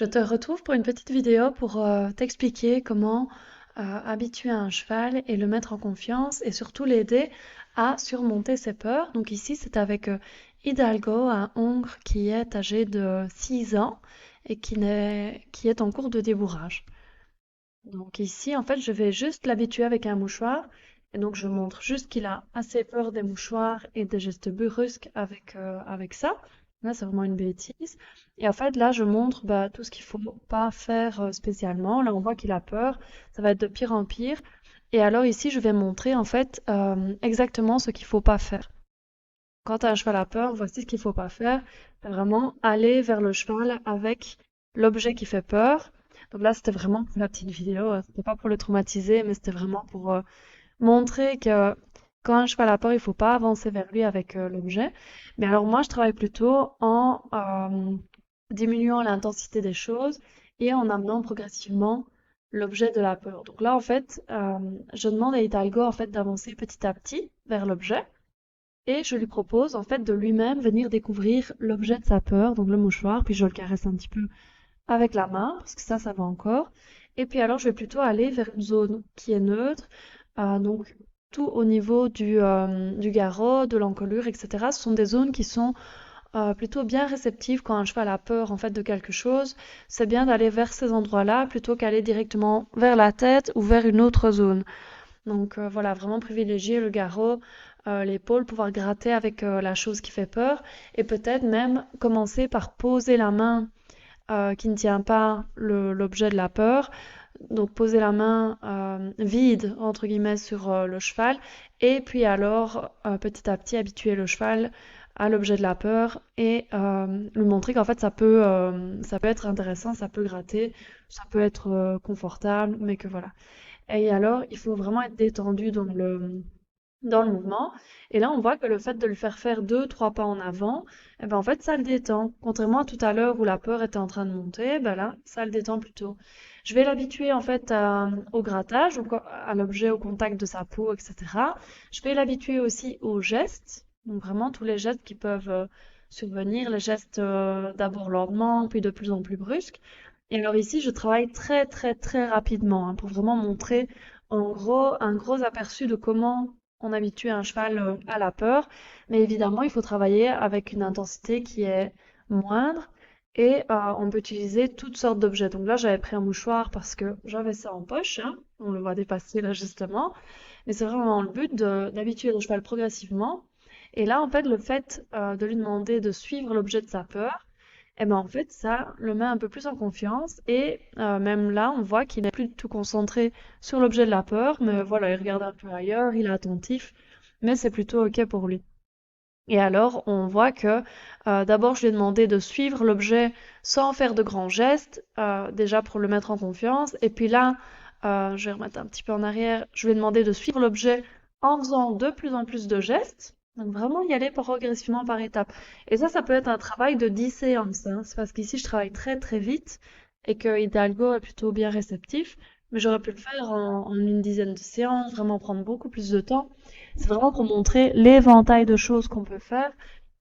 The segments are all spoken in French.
Je te retrouve pour une petite vidéo pour t'expliquer comment habituer un cheval et le mettre en confiance et surtout l'aider à surmonter ses peurs. Donc ici, c'est avec Hidalgo, un hongre qui est âgé de 6 ans et qui est en cours de débourrage. Donc ici, en fait, je vais juste l'habituer avec un mouchoir. Et donc, je montre juste qu'il a assez peur des mouchoirs et des gestes brusques avec ça. Là, c'est vraiment une bêtise. Et en fait, là, je montre tout ce qu'il faut pas faire spécialement. Là, on voit qu'il a peur. Ça va être de pire en pire. Et alors ici, je vais montrer en fait exactement ce qu'il faut pas faire. Quand un cheval a peur, voici ce qu'il faut pas faire. C'est vraiment aller vers le cheval avec l'objet qui fait peur. Donc là, c'était vraiment pour la petite vidéo. C'était pas pour le traumatiser, mais c'était vraiment pour montrer que quand un cheval a peur, il faut pas avancer vers lui avec l'objet. Mais alors moi, je travaille plutôt en diminuant l'intensité des choses et en amenant progressivement l'objet de la peur. Donc là, en fait, je demande à Hidalgo en fait d'avancer petit à petit vers l'objet. Et je lui propose en fait de lui-même venir découvrir l'objet de sa peur, donc le mouchoir, puis je le caresse un petit peu avec la main, parce que ça va encore. Et puis alors je vais plutôt aller vers une zone qui est neutre, donc tout au niveau du garrot, de l'encolure, etc. Ce sont des zones qui sont plutôt bien réceptives quand un cheval a peur en fait de quelque chose. C'est bien d'aller vers ces endroits-là plutôt qu'aller directement vers la tête ou vers une autre zone. Donc voilà, vraiment privilégier le garrot, l'épaule, pouvoir gratter avec la chose qui fait peur et peut-être même commencer par poser la main qui ne tient pas l'objet de la peur. Donc poser la main vide, entre guillemets, sur le cheval et puis alors petit à petit habituer le cheval à l'objet de la peur et lui montrer qu'en fait ça peut être intéressant, ça peut gratter, ça peut être confortable, mais que voilà. Et alors, il faut vraiment être détendu dans le mouvement. Et là, on voit que le fait de le faire faire deux, trois pas en avant, eh ben, en fait, ça le détend. Contrairement à tout à l'heure où la peur était en train de monter, ben là, ça le détend plutôt. Je vais l'habituer en fait au grattage, à l'objet, au contact de sa peau, etc. Je vais l'habituer aussi aux gestes, donc vraiment tous les gestes qui peuvent survenir, les gestes d'abord lentement, puis de plus en plus brusques. Et alors ici, je travaille très très très rapidement pour vraiment montrer en gros un gros aperçu de comment on habitue un cheval à la peur. Mais évidemment, il faut travailler avec une intensité qui est moindre et on peut utiliser toutes sortes d'objets. Donc là, j'avais pris un mouchoir parce que j'avais ça en poche, hein. On le voit dépasser là justement. Mais c'est vraiment le but d'habituer le cheval progressivement. Et là, en fait, le fait de lui demander de suivre l'objet de sa peur, et ben en fait, ça le met un peu plus en confiance et même là, on voit qu'il n'est plus du tout concentré sur l'objet de la peur, mais voilà, il regarde un peu ailleurs, il est attentif, mais c'est plutôt OK pour lui. Et alors, on voit que d'abord, je lui ai demandé de suivre l'objet sans faire de grands gestes, déjà pour le mettre en confiance. Et puis là, je vais remettre un petit peu en arrière, je lui ai demandé de suivre l'objet en faisant de plus en plus de gestes. Donc vraiment y aller progressivement par étapes. Et ça peut être un travail de 10 séances, hein. C'est parce qu'ici, je travaille très très vite et que Hidalgo est plutôt bien réceptif. Mais j'aurais pu le faire en une dizaine de séances, vraiment prendre beaucoup plus de temps. C'est vraiment pour montrer l'éventail de choses qu'on peut faire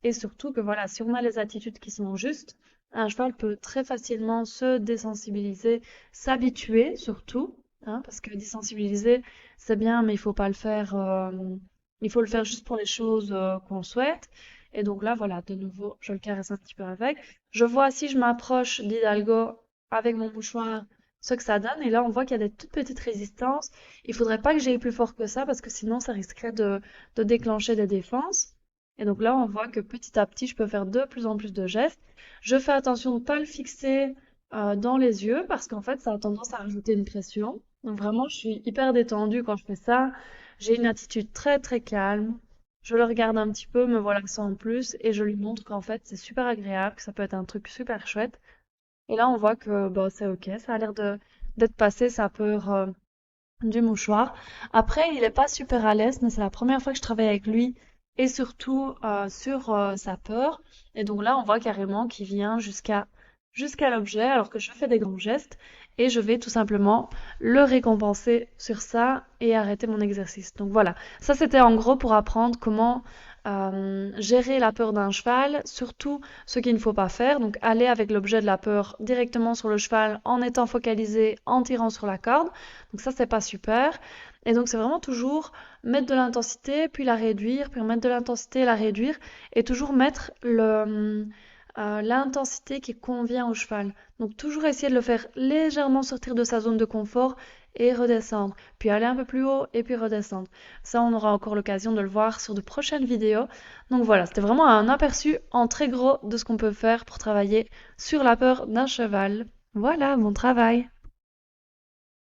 et surtout que voilà, si on a les attitudes qui sont justes, un cheval peut très facilement se désensibiliser, s'habituer surtout, hein, parce que désensibiliser, c'est bien, mais il faut pas le faire, il faut le faire juste pour les choses qu'on souhaite. Et donc là, voilà, de nouveau, je le caresse un petit peu avec. Je vois si je m'approche d'Hidalgo avec mon mouchoir, ce que ça donne. Et là, on voit qu'il y a des toutes petites résistances. Il faudrait pas que j'aille plus fort que ça parce que sinon ça risquerait de déclencher des défenses. Et donc là, on voit que petit à petit, je peux faire de plus en plus de gestes. Je fais attention de ne pas le fixer dans les yeux parce qu'en fait, ça a tendance à rajouter une pression. Donc vraiment, je suis hyper détendue quand je fais ça. J'ai une attitude très très calme. Je le regarde un petit peu, me voilà sans plus, et je lui montre qu'en fait, c'est super agréable, que ça peut être un truc super chouette. Et là, on voit que bah, c'est ok, ça a l'air d'être passé sa peur du mouchoir. Après, il est pas super à l'aise, mais c'est la première fois que je travaille avec lui et surtout sur sa peur. Et donc là, on voit carrément qu'il vient jusqu'à l'objet alors que je fais des grands gestes et je vais tout simplement le récompenser sur ça et arrêter mon exercice. Donc voilà, ça c'était en gros pour apprendre comment gérer la peur d'un cheval, surtout ce qu'il ne faut pas faire. Donc aller avec l'objet de la peur directement sur le cheval en étant focalisé, en tirant sur la corde. Donc ça, c'est pas super. Et donc c'est vraiment toujours mettre de l'intensité, puis la réduire, puis mettre de l'intensité, la réduire, et toujours mettre l'intensité qui convient au cheval. Donc toujours essayer de le faire légèrement sortir de sa zone de confort et redescendre, puis aller un peu plus haut et puis redescendre. Ça, on aura encore l'occasion de le voir sur de prochaines vidéos. Donc voilà, c'était vraiment un aperçu en très gros de ce qu'on peut faire pour travailler sur la peur d'un cheval. Voilà, bon travail!